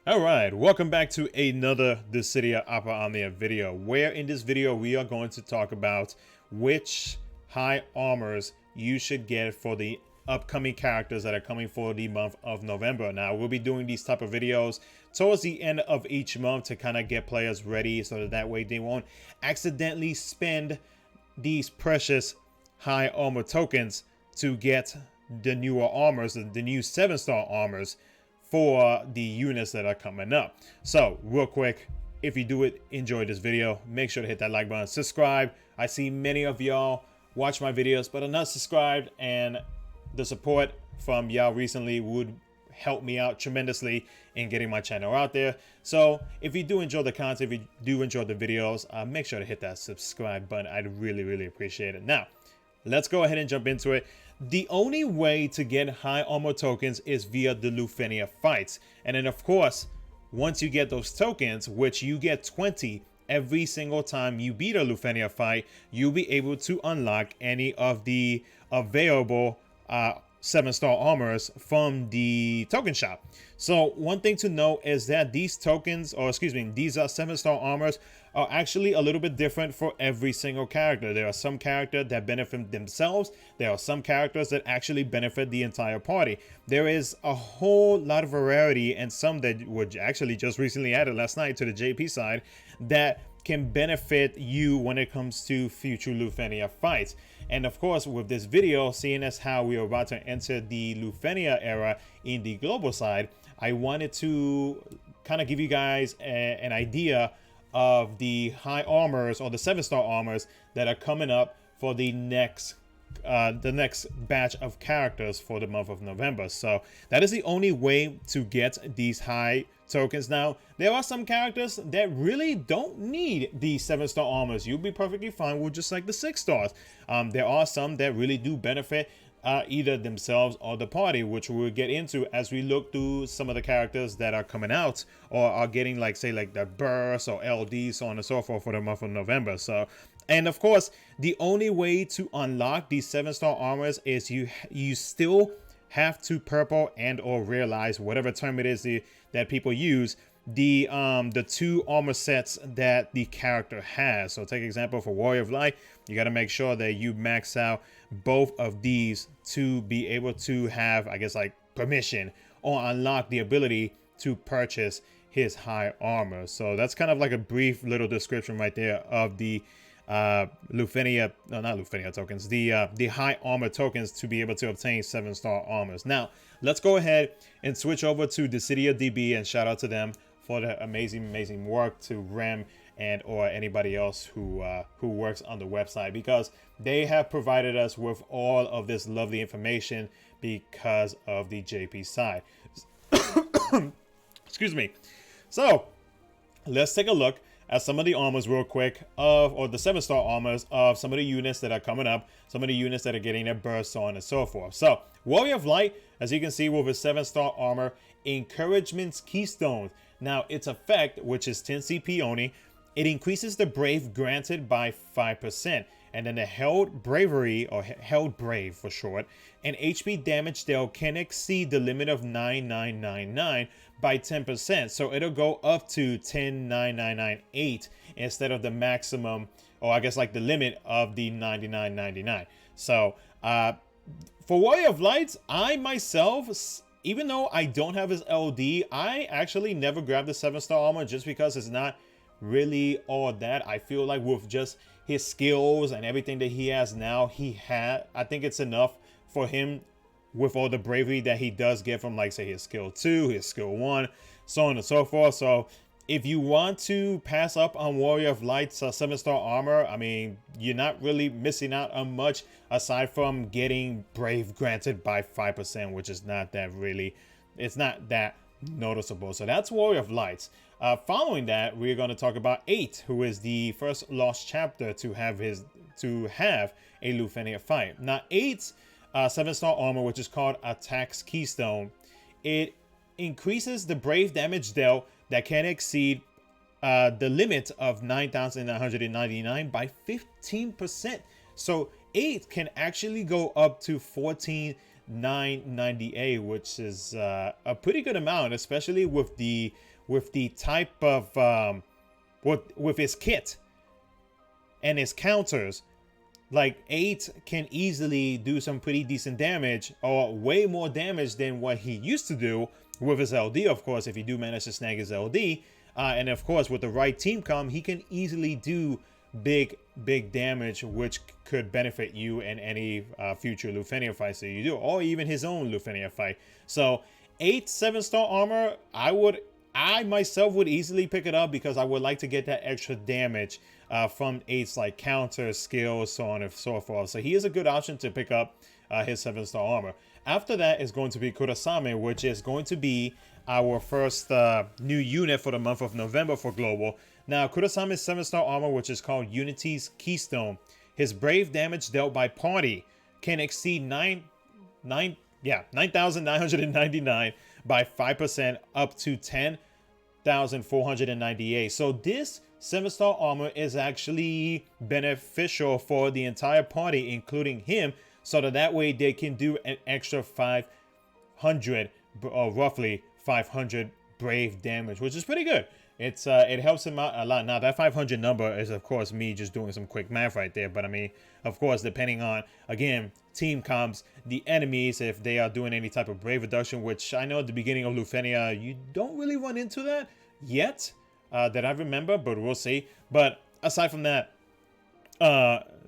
Alright, welcome back to another dissidiaoperaomnia video, where in this video we are going to talk about which high armors you should get for the upcoming characters that are coming for the month of November. Now, we'll be doing these type of videos towards the end of each month to kind of get players ready so that way they won't accidentally spend these precious high armor tokens to get the newer armors, the new 7-star armors for the units that are coming up. So real quick, if you do enjoy this video, make sure to hit that like button, subscribe. I see many of y'all watch my videos but are not subscribed, and the support from y'all recently would help me out tremendously in getting my channel out there. So if you do enjoy the content, if you do enjoy the videos, make sure to hit that subscribe button. I'd really appreciate it. Now let's go ahead and jump into it. The only way to get high armor tokens is via the Lufenia fights. And then of course, once you get those tokens, which you get 20 every single time you beat a Lufenia fight, you'll be able to unlock any of the available 7-star armors from the token shop. So one thing to note is that these tokens, or excuse me, these 7-star armors are actually a little bit different for every single character. There are some characters that benefit themselves. There are some characters that actually benefit the entire party. There is a whole lot of variety, and some that were actually just recently added last night to the JP side that can benefit you when it comes to future Lufenia fights. And of course, with this video, seeing as how we are about to enter the Lufenia era in the global side, I wanted to kind of give you guys an idea of the high armors, or the 7-star armors, that are coming up for the next batch of characters for the month of November. So that is the only way to get these high tokens. Now, there are some characters that really don't need the 7-star armors. You'll be perfectly fine with just like the 6 stars. There are some that really do benefit either themselves or the party, which we'll get into as we look through some of the characters that are coming out or are getting, like, say, like the burst or LD, so on and so forth, for the month of November. So, and of course, the only way to unlock these 7-star armors is you still have to purple and or realize, whatever term it is that people use, the 2 armor sets that the character has. So take example for Warrior of Light, you got to make sure that you max out both of these to be able to have, I guess, like permission or unlock the ability to purchase his high armor. So that's kind of like a brief little description right there of the Lufenia, no, not Lufenia tokens, the high armor tokens to be able to obtain 7-star armors. Now let's go ahead and switch over to DB, and shout out to them for the amazing work, to Rem and or anybody else who works on the website, because they have provided us with all of this lovely information because of the JP side. Excuse me. So let's take a look at some of the armors real quick or the 7-star armors of some of the units that are coming up, some of the units that are getting their burst, so on and so forth. So Warrior of Light, as you can see, with his 7-star armor, Encouragement's Keystone. Now its effect, which is 10 CP only, it increases the brave granted by 5%, and then the held bravery, or held brave for short, and HP damage dealt can exceed the limit of 9999 by 10%. So it'll go up to 109998 instead of the maximum, or I guess like the limit of the 9999. So for Warrior of Lights, I myself, even though I don't have his LD, I actually never grabbed the 7-star armor just because it's not really all that. I feel like with just his skills and everything that he has now, I think it's enough for him with all the bravery that he does get from, like, say, his skill 2, his skill 1, so on and so forth. So if you want to pass up on Warrior of Light's 7-star armor, I mean, you're not really missing out on much aside from getting brave granted by 5%, which is not that really, it's not that noticeable. So that's Warrior of Lights. Following that, we're going to talk about 8, who is the first lost chapter to have a Lufenia fight. Now 8's 7-star armor, which is called Attacks Keystone, it increases the brave damage dealt that can exceed the limit of 9,999 by 15%. So 8 can actually go up to 14 998, which is a pretty good amount, especially with the type of with his kit and his counters. Like 8 can easily do some pretty decent damage, or way more damage than what he used to do with his LD, of course, if you do manage to snag his LD. And of course, with the right team comp, he can easily do big damage, which could benefit you in any future Lufenia fights that you do, or even his own Lufenia fight. So 8 7-star armor, I myself would easily pick it up, because I would like to get that extra damage from 8's like counter skills, so on and so forth. So he is a good option to pick up his 7-star armor. After that is going to be Kurasami, which is going to be our first new unit for the month of November for Global. Now, Kurasami's 7-star armor, which is called Unity's Keystone. His brave damage dealt by party can exceed 9,999 by 5%, up to 10,498. So this 7-star armor is actually beneficial for the entire party, including him, so that way they can do an extra 500, or roughly 500 brave damage, which is pretty good. It helps him out a lot. Now, that 500 number is, of course, me just doing some quick math right there. But I mean, of course, depending on, again, team comps, the enemies, if they are doing any type of brave reduction, which I know at the beginning of Lufenia, you don't really run into that yet, that I remember, but we'll see. But aside from that,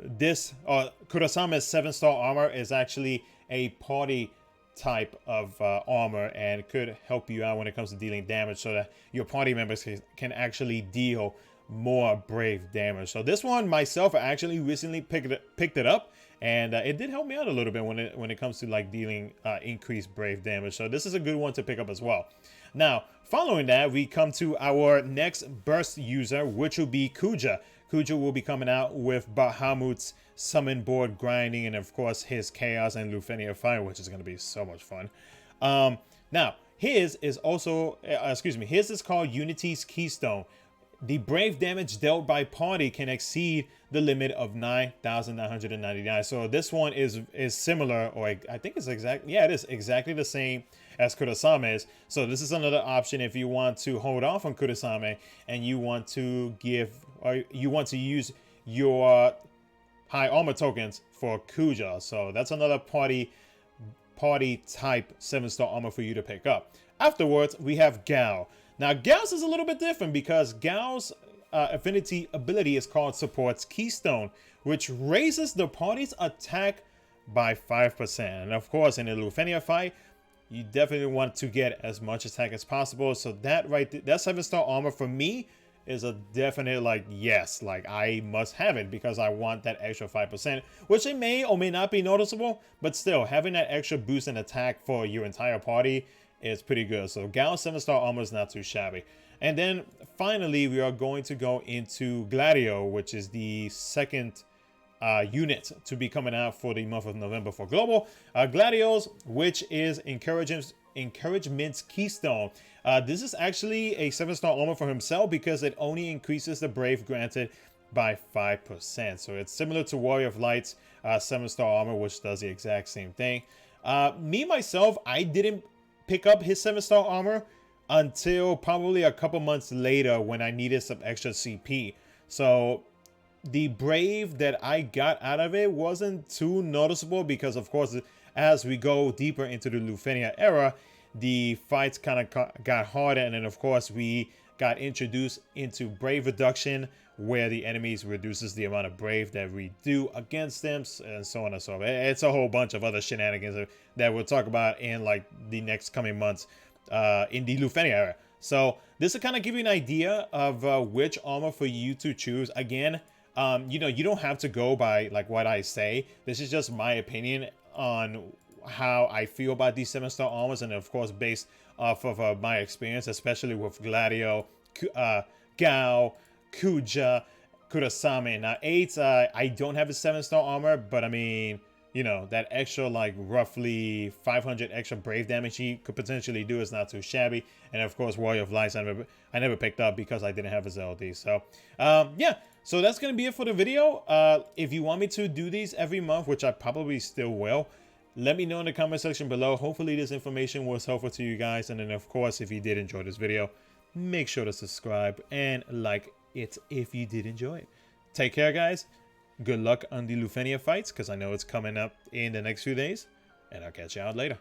this Kurasami's 7-star armor is actually a party type of armor, and could help you out when it comes to dealing damage, so that your party members can actually deal more brave damage. So this one myself, I actually recently picked it up, and it did help me out a little bit when it comes to like dealing increased brave damage. So this is a good one to pick up as well. Now, following that, we come to our next burst user, which will be Kuja. Kuja will be coming out with Bahamut's summon board grinding, and of course his chaos and Lufenia fire, which is going to be so much fun. Now, his is also, his is called Unity's Keystone. The brave damage dealt by party can exceed the limit of 9,999. So this one is similar, or I think it's exactly, yeah, it is exactly the same as Kurasami's. So this is another option if you want to hold off on Kurasami and you want to give, or you want to use your high armor tokens for Kuja. So that's another party type 7-star armor for you to pick up. Afterwards, we have Gao. Now, Gao's is a little bit different, because Gao's affinity ability is called Supports Keystone, which raises the party's attack by 5%. And of course, in a Lufenia fight, you definitely want to get as much attack as possible. So that that 7-star armor for me is a definite, like, yes, like I must have it, because I want that extra 5%, which it may or may not be noticeable, but still having that extra boost in attack for your entire party is pretty good. So Gao's 7-star armor is not too shabby. And then finally, we are going to go into Gladio, which is the second unit to be coming out for the month of November for Global. Gladio's, which is Encouragement's Keystone. This is actually a 7-star armor for himself, because it only increases the brave granted by 5%. So it's similar to Warrior of Light's 7-star armor, which does the exact same thing. Me, myself, I didn't pick up his 7-star armor until probably a couple months later, when I needed some extra CP. So the brave that I got out of it wasn't too noticeable, because of course, as we go deeper into the Lufenia era, the fights kind of got harder, and then of course we got introduced into brave reduction, where the enemies reduces the amount of brave that we do against them, and so on and so forth. It's a whole bunch of other shenanigans that we'll talk about in like the next coming months in the Lufenia era. So this will kind of give you an idea of which armor for you to choose. Again, you know, you don't have to go by like what I say. This is just my opinion on how I feel about these 7-star armors, and of course based off of my experience, especially with Gladio, Gao, Kuja, Kurasami. Now 8, I don't have a 7-star armor, but I mean, you know, that extra like roughly 500 extra brave damage he could potentially do is not too shabby. And of course, Warrior of Lights I never picked up because I didn't have his LD. So yeah, so that's gonna be it for the video. If you want me to do these every month, which I probably still will, Let me know in the comment section below. Hopefully this information was helpful to you guys. And then, of course, if you did enjoy this video, make sure to subscribe and like it if you did enjoy it. Take care, guys. Good luck on the Lufenia fights, because I know it's coming up in the next few days. And I'll catch you out later.